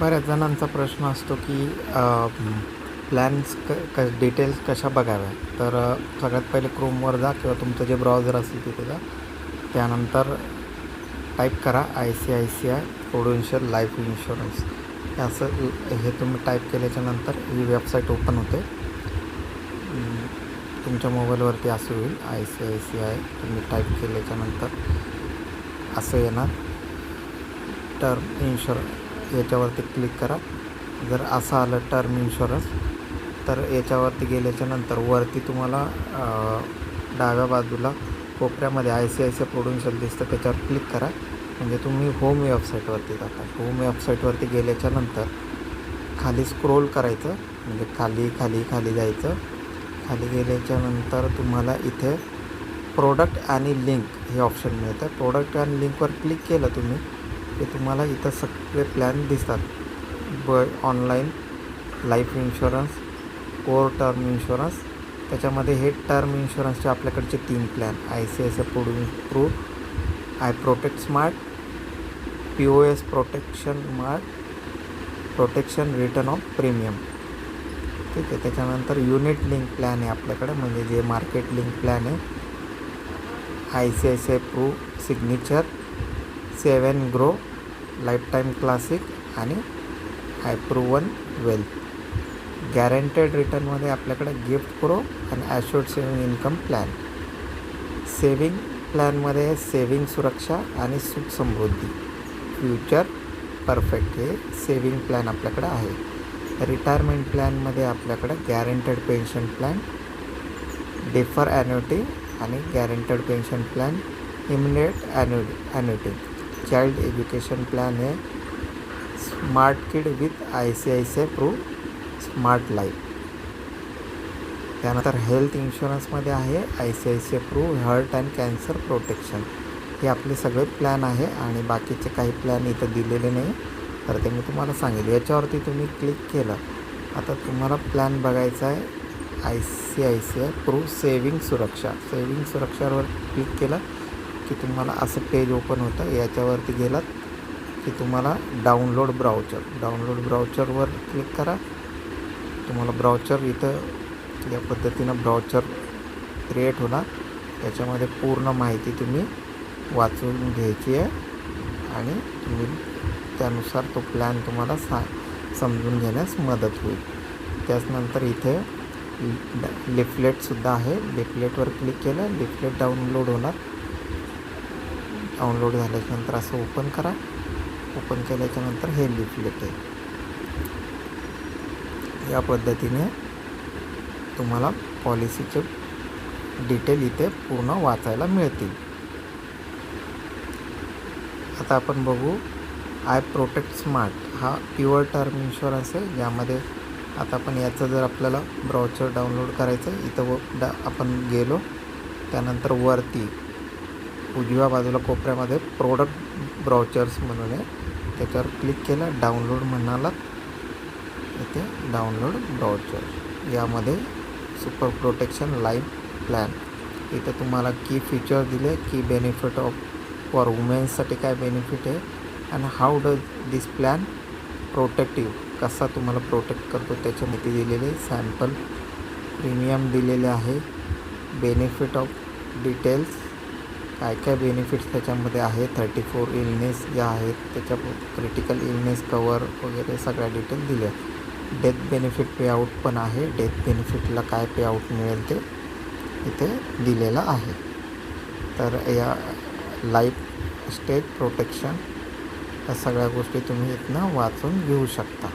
बऱ्याच जणांचा प्रश्न असतो की प्लॅन्स डिटेल्स कशा बघाव्या. तर सगळ्यात पहिले क्रोमवर जा किंवा तुमचं जे ब्राउझर असेल तिथे जा. त्यानंतर टाईप करा ICICI प्रुडेन्शियल लाईफ इन्शुरन्स. हे तुम्ही टाईप केल्याच्यानंतर ही वेबसाईट ओपन होते. तुमच्या मोबाईलवरती असं होईल ICICI. तुम्ही टाईप केल्याच्यानंतर असं येणार टर्म इन्शुरन्स. याच्यावरती क्लिक करा. जर असं आलं टर्म इन्शुरन्स तर याच्यावरती गेल्याच्यानंतर वरती तुम्हाला डाव्या बाजूला कोपऱ्यामध्ये ICICI प्रुडेन्शियल दिसतं, त्याच्यावर क्लिक करा. म्हणजे तुम्ही होम वेबसाईटवरती जाता. होम वेबसाईटवरती गेल्याच्यानंतर खाली स्क्रोल करायचं, म्हणजे खाली खाली खाली जायचं. खाली गेल्याच्यानंतर तुम्हाला इथे प्रोडक्ट आणि लिंक हे ऑप्शन मिळतं. प्रोडक्ट आणि लिंकवर क्लिक केलं तुम्ही ते तुम्हाला इथं सगळे प्लॅन दिसतात. Online life insurance, core term insurance. त्याच्यामध्ये हे टर्म इन्शुरन्सचे आपल्याकडचे 3 plan ICICI I protect smart, POS protection smart, protection return of premium. ठीक आहे. त्याच्यानंतर युनिट लिंक प्लॅन आहे आपल्याकडे, म्हणजे जे मार्केट लिंक प्लॅन आहे ICICI pru signature, 7 grow, lifetime classic आणि iPro1 वेल्थ. गॅरंटेड रिटर्नमध्ये आपल्याकडे गिफ्ट प्रो आणि assured saving income plan. Saving प्लॅनमध्ये सेविंग सुरक्षा आणि सुख समृद्धी. फ्युचर परफेक्ट हे सेविंग प्लॅन आपल्याकडे आहे. रिटायरमेंट प्लॅनमध्ये आपल्याकडे guaranteed pension plan, defer annuity आणि guaranteed pension plan, immediate annuity. Child education plan आहे smart kid with ICICI pru smart life. त्यानंतर हेल्थ इन्शुरन्समध्ये आहे ICICI Pru heart and cancer protection. हे आपले सगळे प्लॅन आहे आणि बाकीचे काही प्लॅन इथं दिलेले नाही, तर ते मी तुम्हाला सांगेल. याच्यावरती तुम्ही क्लिक केलं. आता तुम्हाला प्लॅन बघायचा आहे ICICI प्रू सेविंग सुरक्षा. सेविंग सुरक्षावर क्लिक केलं की तुम्हाला असं पेज ओपन होतं. याच्यावरती गेलात की तुम्हाला डाउनलोड ब्राउचरवर क्लिक करा. तुम्हाला ब्राउचर इथं या पद्धतीनं ब्राउचर क्रिएट होणार. त्याच्यामध्ये पूर्ण माहिती तुम्ही वाचून घ्यायची आहे आणि तुम्ही त्यानुसार तो प्लॅन तुम्हाला समजून घेण्यास मदत होईल. त्याचनंतर इथे लिफलेटसुद्धा आहे. लिफलेटवर क्लिक केलं, लिफलेट डाउनलोड होणार. डाउनलोड झाल्याच्यानंतर असं ओपन करा. ओपन केल्याच्यानंतर हे लिफलेट आहे. या पद्धतीने तुम्हाला पॉलिसीचे डिटेल इथे पूर्ण वाचायला मिळतील. आता आपण बघू आय प्रोटेक्ट स्मार्ट. हा प्युअर टर्म इन्शुरन्स आहे. यामध्ये आता आपण याचं जर आपल्याला ब्राउचर डाउनलोड करायचं आहे, इथं आपण गेलो. त्यानंतर वरती उजव्या बाजूला कोपऱ्यामध्ये प्रोडक्ट ब्राउचर्स म्हणून आहे, त्याच्यावर क्लिक केलं. डाउनलोड म्हणाला इथे डाउनलोड ब्राउचर. यामध्ये सुपर प्रोटेक्शन लाईफ प्लॅन. इथं तुम्हाला की फीचर दिले, की बेनिफिट ऑफ फॉर वुमेन्ससाठी काय बेनिफिट आहे आणि how does this plan protect you, कसा तुम्हाला प्रोटेक्ट करतो त्याची माहिती दिलेली आहे. सॅम्पल प्रीमियम दिलेले आहे. बेनिफिट ऑफ डिटेल्स, काय काय बेनिफिट्स त्याच्यामध्ये आहे. 34 इलनेस ज्या आहेत त्याच्या, क्रिटिकल इलनेस कवर वगैरे सगळ्या डिटेल दिल्या. डेथ बेनिफिट पेआउट पण आहे. डेथ बेनिफिटला काय पेआउट मिळेल ते इथे दिलेलं आहे. तर या लाईफ स्टेज प्रोटेक्शन या सगळ्या गोष्टी तुम्ही इथनं वाचून घेऊ शकता.